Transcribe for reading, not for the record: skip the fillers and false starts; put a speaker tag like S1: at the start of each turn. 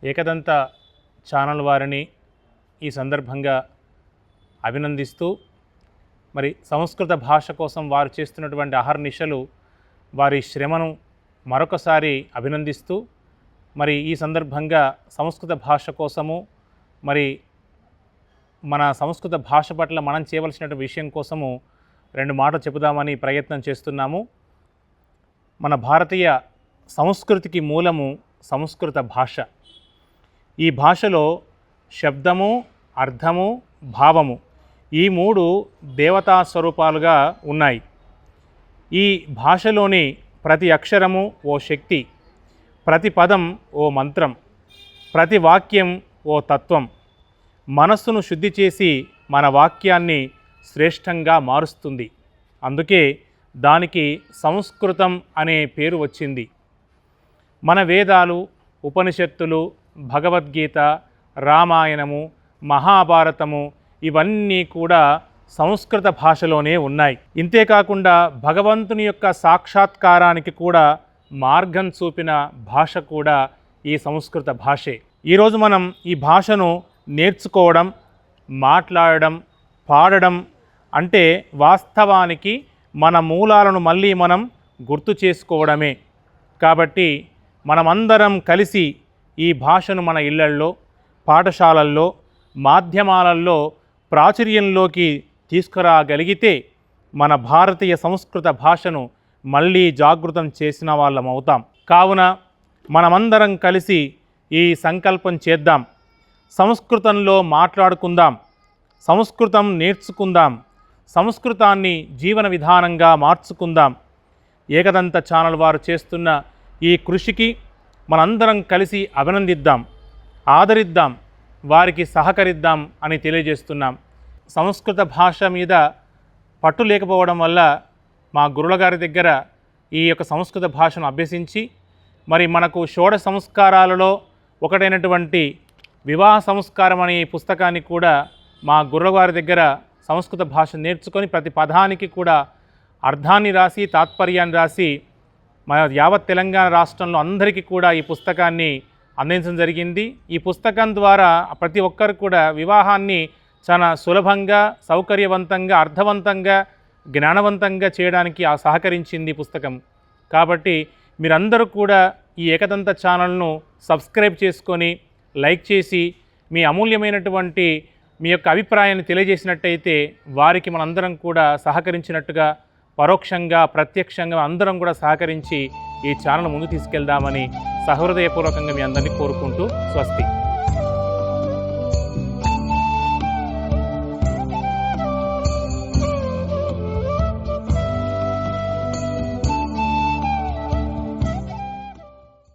S1: Ekadanta channel వారిని ఈ సందర్భంగా అభినందిస్తూ మరి సంస్కృత భాష కోసం వారు చేస్తున్నటువంటి అహర్నిశలు వారి శ్రమను మరొకసారి అభినందిస్తూ మరి ఈ సందర్భంగా సంస్కృత భాష కోసము మరి మన సంస్కృత భాష పట్ల మనం చేయవలసిన విషయం కోసము రెండు మాటలు చెబుదామని ప్రయత్నం చేస్తున్నాము. మన భారతీయ సంస్కృతికి మూలము సంస్కృత భాష. ఈ భాషలో శబ్దము, అర్థము, భావము ఈ మూడు దేవతా స్వరూపాలుగా ఉన్నాయి. ఈ భాషలోని ప్రతి అక్షరము ఓ శక్తి, ప్రతి పదం ఓ మంత్రం, ప్రతి వాక్యం ఓ తత్వం. మనస్సును శుద్ధి చేసి మన వాక్యాన్ని శ్రేష్టంగా మారుస్తుంది. అందుకే దానికి సంస్కృతం అనే పేరు వచ్చింది. మన వేదాలు, ఉపనిషత్తులు, భగవద్గీత, రామాయణము, మహాభారతము ఇవన్నీ కూడా సంస్కృత భాషలోనే ఉన్నాయి. ఇంతేకాకుండా భగవంతుని యొక్క సాక్షాత్కారానికి కూడా మార్గం చూపిన భాష కూడా ఈ సంస్కృత భాషే. ఈరోజు మనం ఈ భాషను నేర్చుకోవడం, మాట్లాడడం, పాడడం అంటే వాస్తవానికి మన మూలాలను మళ్ళీ మనం గుర్తు చేసుకోవడమే. కాబట్టి మనమందరం కలిసి ఈ భాషను మన ఇళ్లల్లో, పాఠశాలల్లో, మాధ్యమాలలో ప్రాచుర్యంలోకి తీసుకురాగలిగితే మన భారతీయ సంస్కృత భాషను మళ్ళీ జాగృతం చేసిన వాళ్ళం అవుతాం. కావున మనమందరం కలిసి ఈ సంకల్పం చేద్దాం. సంస్కృతంలో మాట్లాడుకుందాం, సంస్కృతం నేర్చుకుందాం, సంస్కృతాన్ని జీవన విధానంగా మార్చుకుందాం. ఏకదంత ఛానల్ వారు చేస్తున్న ఈ కృషికి మనందరం కలిసి అభినందిద్దాం, ఆదరిద్దాం, వారికి సహకరిద్దాం అని తెలియజేస్తున్నాం. సంస్కృత భాష మీద పట్టు లేకపోవడం వల్ల మా గురువుల గారి దగ్గర ఈ యొక్క సంస్కృత భాషను అభ్యసించి మరి మనకు షోడశ సంస్కారాలలో ఒకటైనటువంటి వివాహ సంస్కారం అనే పుస్తకాన్ని కూడా మా గురువుల గారి దగ్గర సంస్కృత భాష నేర్చుకొని ప్రతి పదానికి కూడా అర్థాన్ని రాసి తాత్పర్యాన్ని రాసి మన యావత్ తెలంగాణ రాష్ట్రంలో అందరికీ కూడా ఈ పుస్తకాన్ని అందించడం జరిగింది. ఈ పుస్తకం ద్వారా ప్రతి ఒక్కరు కూడా వివాహాన్ని చాలా సులభంగా, సౌకర్యవంతంగా, అర్థవంతంగా, జ్ఞానవంతంగా చేయడానికి సహకరించింది పుస్తకం. కాబట్టి మీరందరూ కూడా ఈ ఏకదంత ఛానల్ను సబ్స్క్రైబ్ చేసుకొని లైక్ చేసి మీ అమూల్యమైనటువంటి మీ యొక్క అభిప్రాయాన్ని తెలియజేసినట్టయితే వారికి మనందరం కూడా సహకరించినట్టుగా, పరోక్షంగా ప్రత్యక్షంగా అందరం కూడా సహకరించి ఈ ఛానల్ ముందు తీసుకెళ్దామని సహృదయపూర్వకంగా మీ అందరినీ కోరుకుంటూ స్వస్తి.